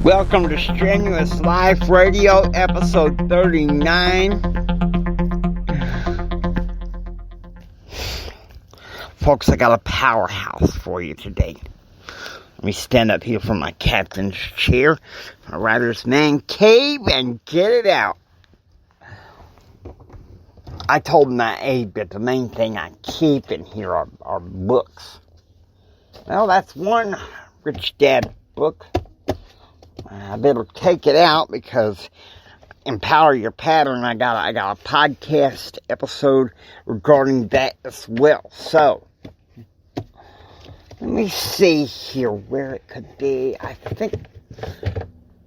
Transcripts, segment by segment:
Welcome to Strenuous Life Radio, episode 39. Folks, I got a powerhouse for you today. Let me stand up here from my captain's chair, my writer's man cave, and get it out. I told my aide that the main thing I keep in here are books. Well, that's one Rich Dad book. I better take it out because Empower Your Pattern, I got a podcast episode regarding that as well. So, let me see here where it could be. I think,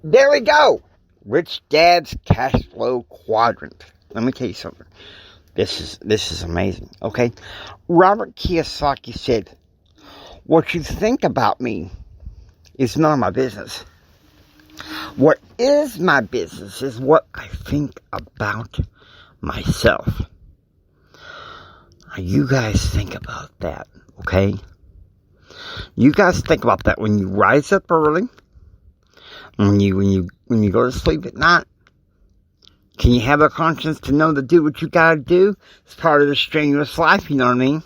there we go. Rich Dad's Cash Flow Quadrant. Let me tell you something. This is amazing, okay? Robert Kiyosaki said, "What you think about me is none of my business. What is my business is what I think about myself." Now, you guys think about that, okay? You guys think about that when you rise up early, when you go to sleep at night. Can you have a conscience to know to do what you gotta do? It's part of the strenuous life, you know what I mean?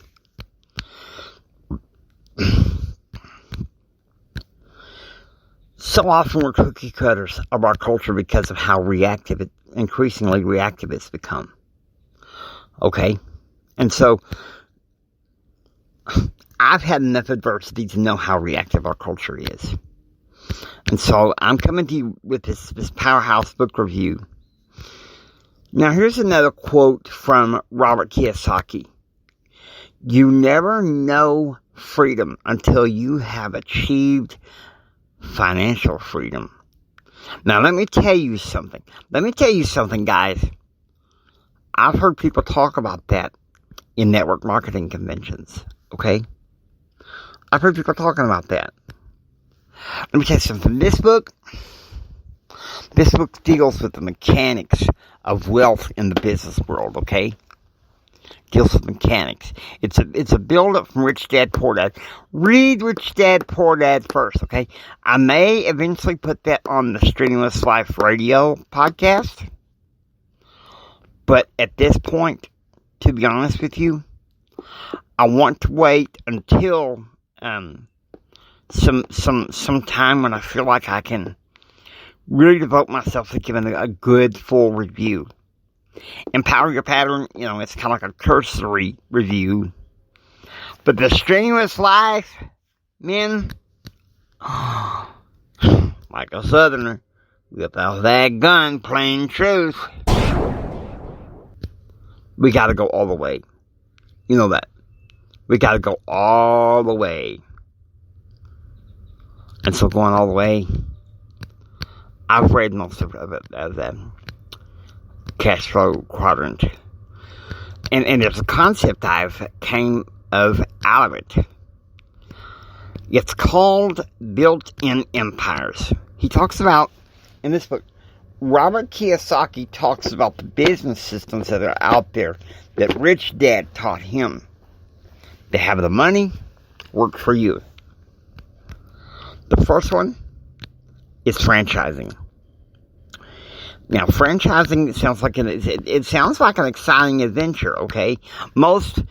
So often we're cookie cutters of our culture because of how increasingly reactive it's become. Okay? And so, I've had enough adversity to know how reactive our culture is. And so, I'm coming to you with this powerhouse book review. Now, here's another quote from Robert Kiyosaki. "You never know freedom until you have achieved financial freedom." Now, let me tell you something. Guys. I've heard people talk about that in network marketing conventions, okay? I've heard people talking about that. Let me tell you something. This book deals with the mechanics of wealth in the business world, okay? Deals with mechanics. It's a build-up from Rich Dad, Poor Dad. Read Rich Dad, Poor Dad first, okay? I may eventually put that on the Strenuous Life Radio podcast. But at this point, to be honest with you, I want to wait until some time when I feel like I can really devote myself to giving a good, full review. Empower Your Pattern, it's kind of like a cursory review. But the Strenuous Life, men, like a Southerner, whip out that gun, plain truth. We gotta go all the way. You know that. We gotta go all the way. And so going all the way, I've read most of it as a Cash Flow Quadrant. And there's a concept I've came out of it. It's called built-in empires. He talks about, in this book, Robert Kiyosaki talks about the business systems that are out there that Rich Dad taught him. They have the money, work for you. The first one is franchising. Now, franchising sounds like an exciting adventure, okay? Most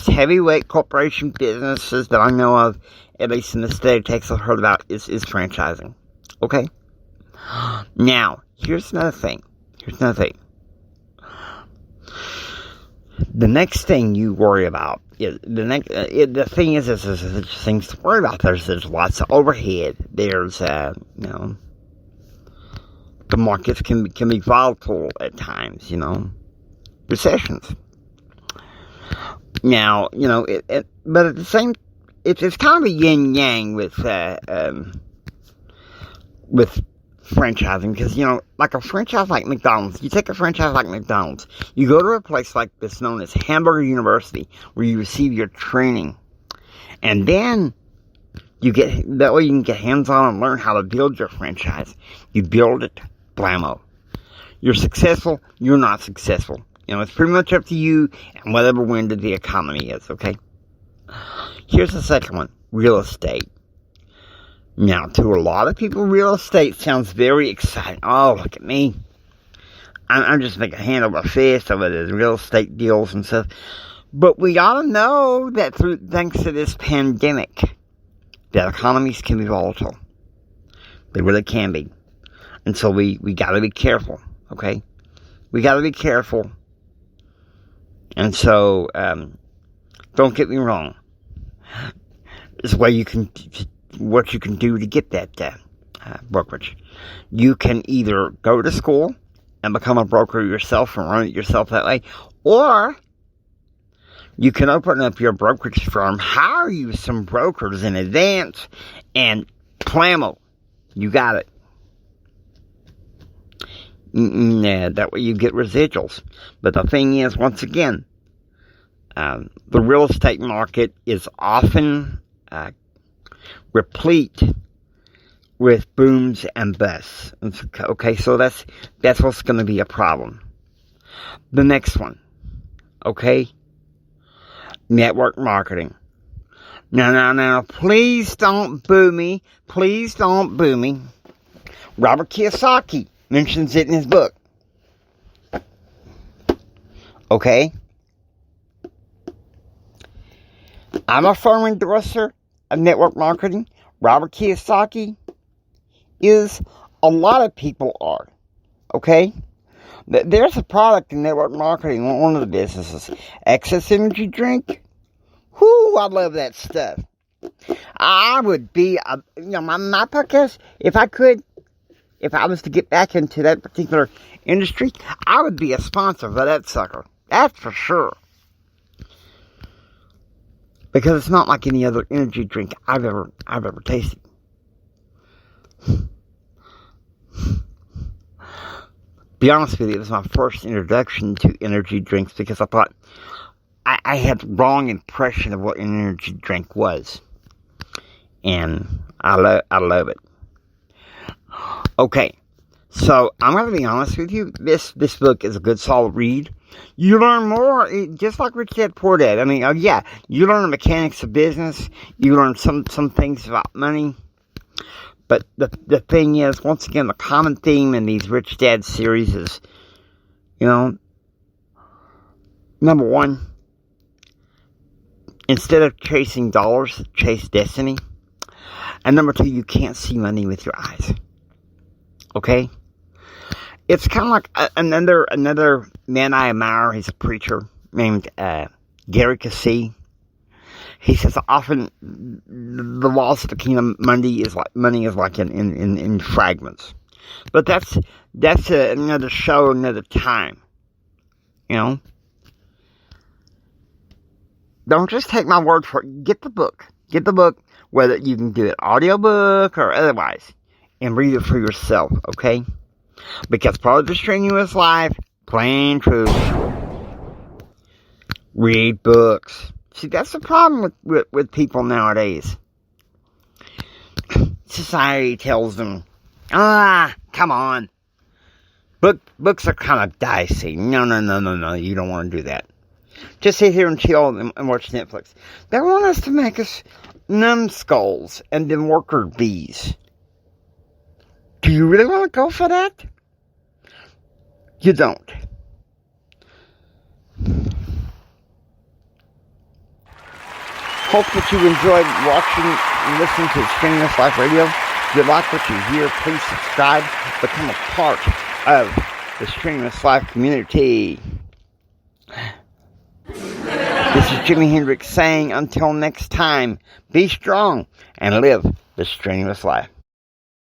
heavyweight corporation businesses that I know of, at least in the state of Texas, I've heard about is franchising, okay? Now, here's another thing. The next thing you worry about is the thing is there's things to worry about. There's lots of overhead. There's the markets can be volatile at times. Recessions. Now but at the same, it's kind of a yin yang with franchising, because like a franchise like McDonald's, you take a franchise like McDonald's, you go to a place like this known as Hamburger University, where you receive your training, and then that way you can get hands-on and learn how to build your franchise. You build it, blammo. You're successful, you're not successful. It's pretty much up to you and whatever wind of the economy is, okay? Here's the second one, real estate. Now, to a lot of people, real estate sounds very exciting. Oh, look at me. I'm just making a hand over fist over these real estate deals and stuff. But we ought to know that thanks to this pandemic, that economies can be volatile. They really can be. And so we got to be careful, okay? We got to be careful. And so, don't get me wrong. This way what you can do to get that brokerage. You can either go to school and become a broker yourself and run it yourself that way, or you can open up your brokerage firm, hire you some brokers in advance, and clammo. You got it. That way you get residuals. But the thing is, once again, the real estate market is often replete with booms and busts. Okay, so that's what's going to be a problem. The next one, okay, network marketing. Now, please don't boo me. Please don't boo me. Robert Kiyosaki mentions it in his book. Okay? I'm a firm endorser of network marketing. Robert Kiyosaki is. A lot of people are. Okay? There's a product in network marketing, one of the businesses. Excess Energy Drink. Whoo, I love that stuff. I would be, my podcast, if I was to get back into that particular industry, I would be a sponsor for that sucker. That's for sure. Because it's not like any other energy drink I've ever tasted. Be honest with you, it was my first introduction to energy drinks because I thought I had the wrong impression of what an energy drink was. And I love it. Okay, so I'm going to be honest with you. This book is a good, solid read. You learn more, just like Rich Dad Poor Dad. I mean, you learn the mechanics of business. You learn some things about money. But the thing is, once again, the common theme in these Rich Dad series is, number one, instead of chasing dollars, chase destiny. And number two, you can't see money with your eyes. Okay? It's kind of like another man I admire. He's a preacher named Gary Kiyosaki. He says often the laws of the kingdom, money is like in fragments. But that's another show, another time. Don't just take my word for it. Get the book. Get the book, whether you can do it audiobook or otherwise, and read it for yourself, okay? Because part of the strenuous life, plain truth, read books. See, that's the problem with people nowadays. Society tells them, come on. Books are kind of dicey. No, you don't want to do that. Just sit here and chill and watch Netflix. They want us to make us numbskulls and then worker bees. Do you really want to go for that? You don't. Hope that you enjoyed watching and listening to Strenuous Life Radio. If you like what you hear, please subscribe. Become a part of the Strenuous Life community. This is Jimi Hendrix saying, until next time, be strong and live the strenuous life.